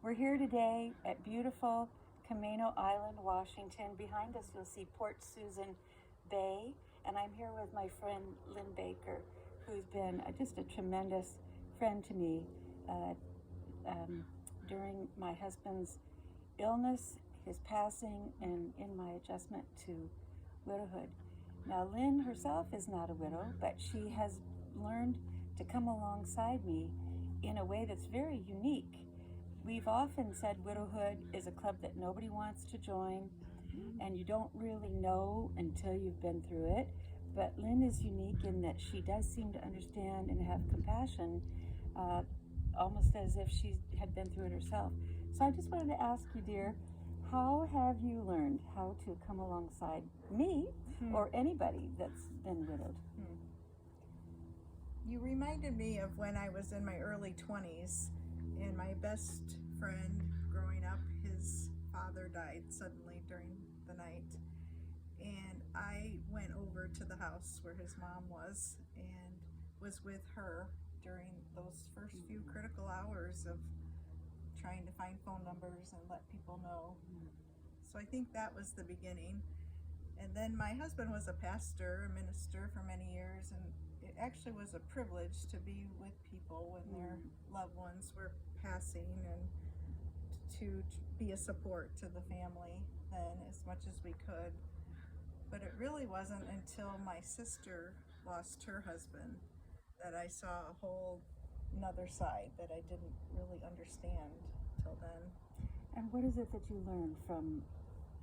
We're here today at beautiful Camino Island, Washington. Behind us, you'll see Port Susan Bay, and I'm here with my friend Lynn Baker, who's been just a tremendous friend to me during my husband's illness, his passing, and in my adjustment to widowhood. Now, Lynn herself is not a widow, but she has learned to come alongside me in a way that's very unique. We've often said widowhood is a club that nobody wants to join, and you don't really know until you've been through it. But Lynn is unique in that she does seem to understand and have compassion, almost as if she had been through it herself. So I just wanted to ask you, dear, how have you learned how to come alongside me or anybody that's been widowed? You reminded me of when I was in my early 20s, and my best friend growing up, his father died suddenly during the night, and I went over to the house where his mom was and was with her during those first few critical hours of trying to find phone numbers and let people know. So I think that was the beginning. And then my husband was a pastor, a minister for many years, and it actually was a privilege to be with people when their loved ones were passing, and to be a support to the family then as much as we could. But it really wasn't until my sister lost her husband that I saw a whole another side that I didn't really understand till then. And what is it that you learned from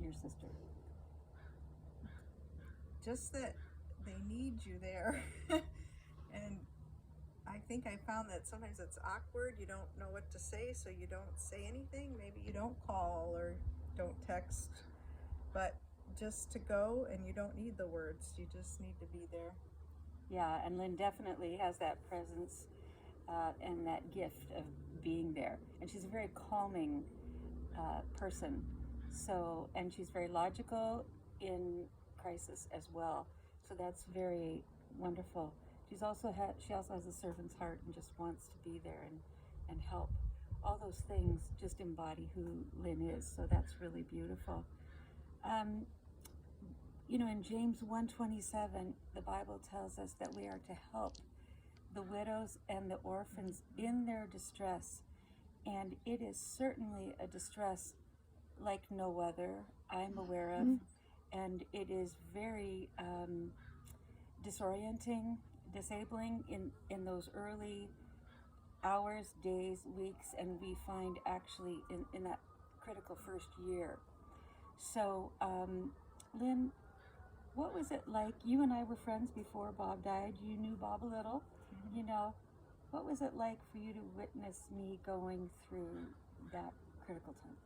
your sister? Just that they need you there. And I think I found that sometimes it's awkward. You don't know what to say, so you don't say anything. Maybe you don't call or don't text, but just to go, and you don't need the words. You just need to be there. Yeah, and Lynn definitely has that presence and that gift of being there. And she's a very calming person. So, and she's very logical in crisis as well. So that's very wonderful. She also has a servant's heart and just wants to be there and help. All those things just embody who Lynn is. So that's really beautiful. In James 1:27, the Bible tells us that we are to help the widows and the orphans in their distress. And it is certainly a distress like no other I'm aware of. And it is very disorienting, disabling in those early hours, days, weeks, and we find actually in that critical first year. So, Lynn, what was it like? You and I were friends before Bob died. You knew Bob a little. What was it like for you to witness me going through that critical time?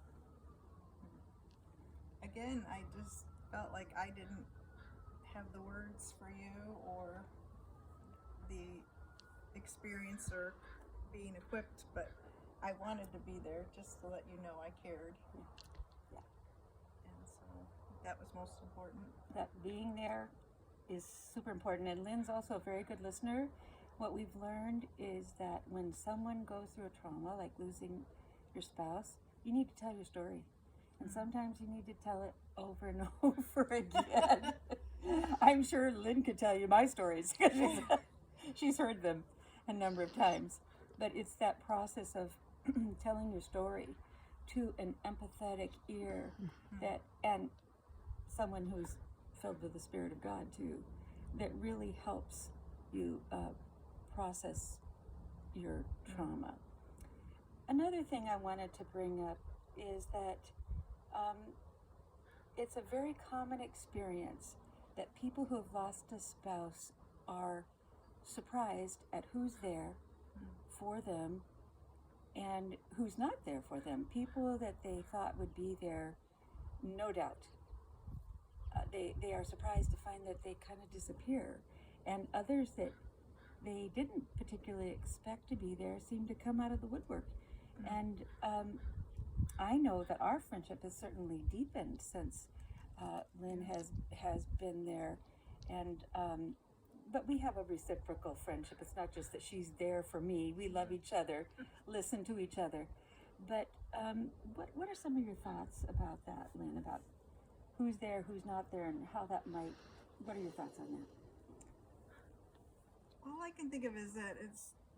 Again, I just felt like I didn't have the words for you or the experience or being equipped, but I wanted to be there just to let you know I cared. Yeah. And so that was most important. That being there is super important. And Lynn's also a very good listener. What we've learned is that when someone goes through a trauma, like losing your spouse, you need to tell your story. And sometimes you need to tell it over and over again. I'm sure Lynn could tell you my stories because she's heard them a number of times. But it's that process of telling your story to an empathetic ear and someone who's filled with the Spirit of God too, that really helps you process your trauma. Another thing I wanted to bring up is that it's a very common experience that people who have lost a spouse are surprised at who's there for them and who's not there for them. People that they thought would be there, no doubt. They are surprised to find that they kind of disappear. And others that they didn't particularly expect to be there seem to come out of the woodwork. And I know that our friendship has certainly deepened since Lynn has been there, and but we have a reciprocal friendship. It's not just that she's there for me. We love each other, listen to each other, But what are some of your thoughts about that, Lynn? About who's there, who's not there, and how that might. What are your thoughts on that? All I can think of is that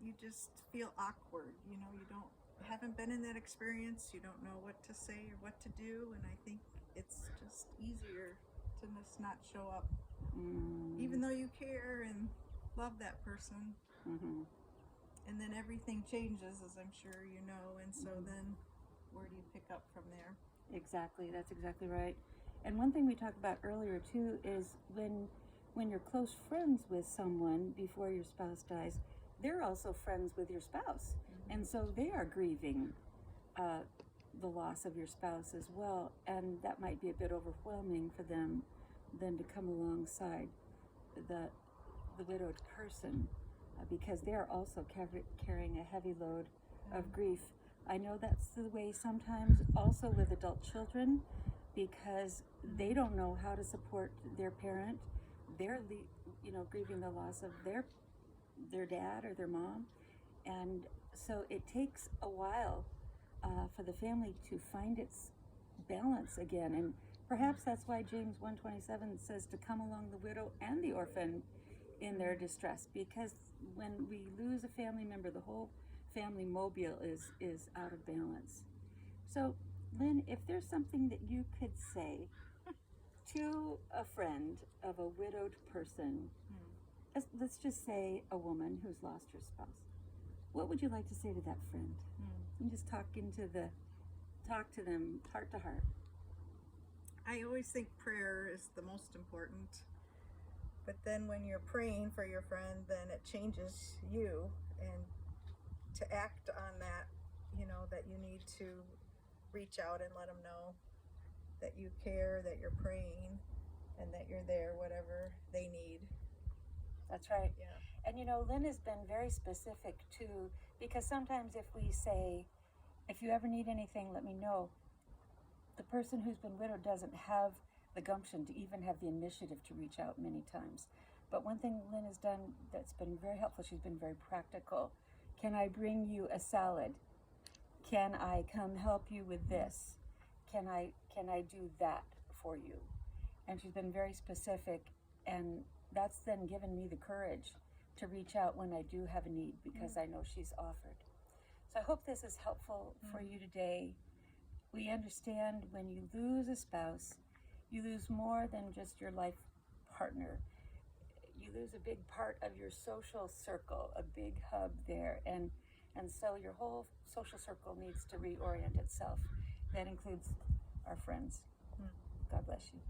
you just feel awkward. You haven't been in that experience. You don't know what to say or what to do, and I think it's just easier to just not show up, even though you care and love that person. Mm-hmm. And then everything changes, as I'm sure you know, and so then where do you pick up from there? Exactly, that's exactly right. And one thing we talked about earlier too is when you're close friends with someone before your spouse dies, they're also friends with your spouse, and so they are grieving the loss of your spouse as well, and that might be a bit overwhelming for them then to come alongside the widowed person because they are also carrying a heavy load of grief. I know that's the way sometimes also with adult children because they don't know how to support their parent. They're grieving the loss of their dad or their mom, and so it takes a while for the family to find its balance again. And perhaps that's why James 1:27 says to come along the widow and the orphan in their distress, because when we lose a family member, the whole family mobile is out of balance. So, Lynn, if there's something that you could say to a friend of a widowed person, let's just say a woman who's lost her spouse, what would you like to say to that friend? And just talk to them heart to heart. I always think prayer is the most important. But then when you're praying for your friend, then it changes you, and to act on that, that you need to reach out and let them know that you care, that you're praying, and that you're there, whatever they need. That's right. Yeah. And Lynn has been very specific too, because sometimes if we say, if you ever need anything, let me know, the person who's been widowed doesn't have the gumption to even have the initiative to reach out many times. But one thing Lynn has done that's been very helpful, she's been very practical. Can I bring you a salad? Can I come help you with this? Can I do that for you? And she's been very specific, and that's then given me the courage to reach out when I do have a need, because I know she's offered. So I hope this is helpful for you today. We understand when you lose a spouse, you lose more than just your life partner. You lose a big part of your social circle, a big hub there, and so your whole social circle needs to reorient itself. That includes our friends. God bless you.